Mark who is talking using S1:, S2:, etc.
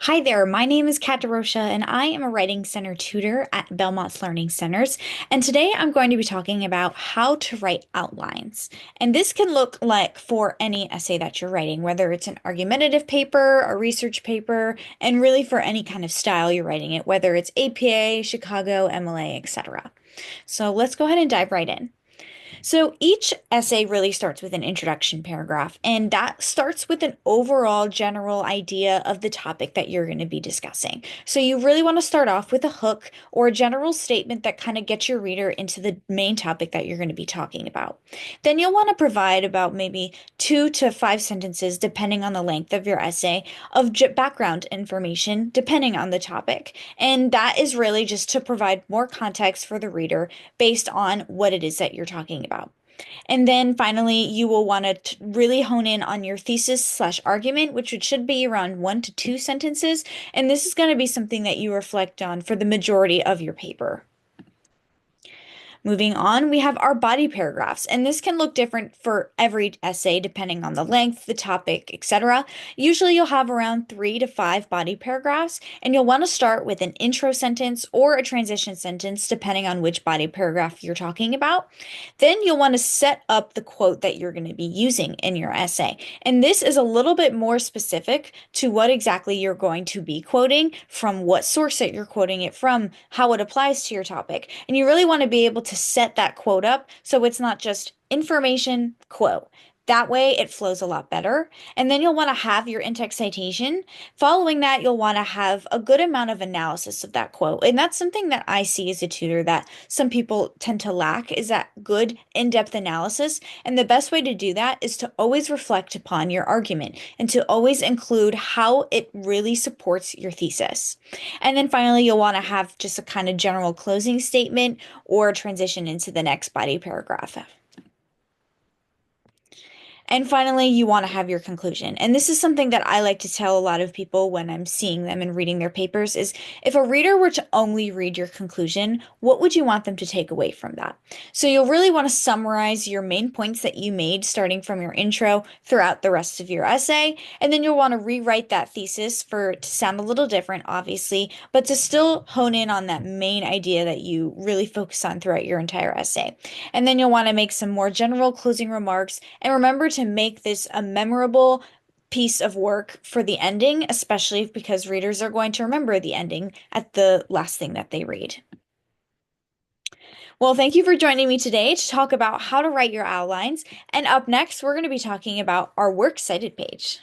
S1: Hi there, my name is Kat DeRocha, and I am a Writing Center tutor at Belmont's Learning Centers. And today I'm going to be talking about how to write outlines. And this can look like for any essay that you're writing, whether it's an argumentative paper, a research paper, and really for any kind of style you're writing it, whether it's APA, Chicago, MLA, etc. So let's go ahead and dive right in. So each essay really starts with an introduction paragraph, and that starts with an overall general idea of the topic that you're going to be discussing. So you really want to start off with a hook or a general statement that kind of gets your reader into the main topic that you're going to be talking about. Then you'll want to provide about maybe 2 to 5 sentences, depending on the length of your essay, of background information, depending on the topic. And that is really just to provide more context for the reader based on what it is that you're talking about. And then finally, you will want to really hone in on your thesis slash argument, which should be around 1 to 2 sentences. And this is going to be something that you reflect on for the majority of your paper. Moving on, we have our body paragraphs, and this can look different for every essay depending on the length, the topic, etc. Usually you'll have around 3 to 5 body paragraphs, and you'll want to start with an intro sentence or a transition sentence depending on which body paragraph you're talking about. Then you'll want to set up the quote that you're going to be using in your essay. And this is a little bit more specific to what exactly you're going to be quoting, from what source that you're quoting it from, how it applies to your topic. And you really want to be able to set that quote up so it's not just information quote. That way it flows a lot better. And then you'll want to have your in-text citation. Following that, you'll want to have a good amount of analysis of that quote. And that's something that I see as a tutor that some people tend to lack, is that good in-depth analysis. And the best way to do that is to always reflect upon your argument and to always include how it really supports your thesis. And then finally, you'll want to have just a kind of general closing statement or transition into the next body paragraph. And finally, you want to have your conclusion. And this is something that I like to tell a lot of people when I'm seeing them and reading their papers is, if a reader were to only read your conclusion, what would you want them to take away from that? So you'll really want to summarize your main points that you made starting from your intro throughout the rest of your essay. And then you'll want to rewrite that thesis for it to sound a little different, obviously, but to still hone in on that main idea that you really focus on throughout your entire essay. And then you'll want to make some more general closing remarks, and remember to make this a memorable piece of work for the ending, especially because readers are going to remember the ending at the last thing that they read. Well, thank you for joining me today to talk about how to write your outlines. And up next, we're going to be talking about our works cited page.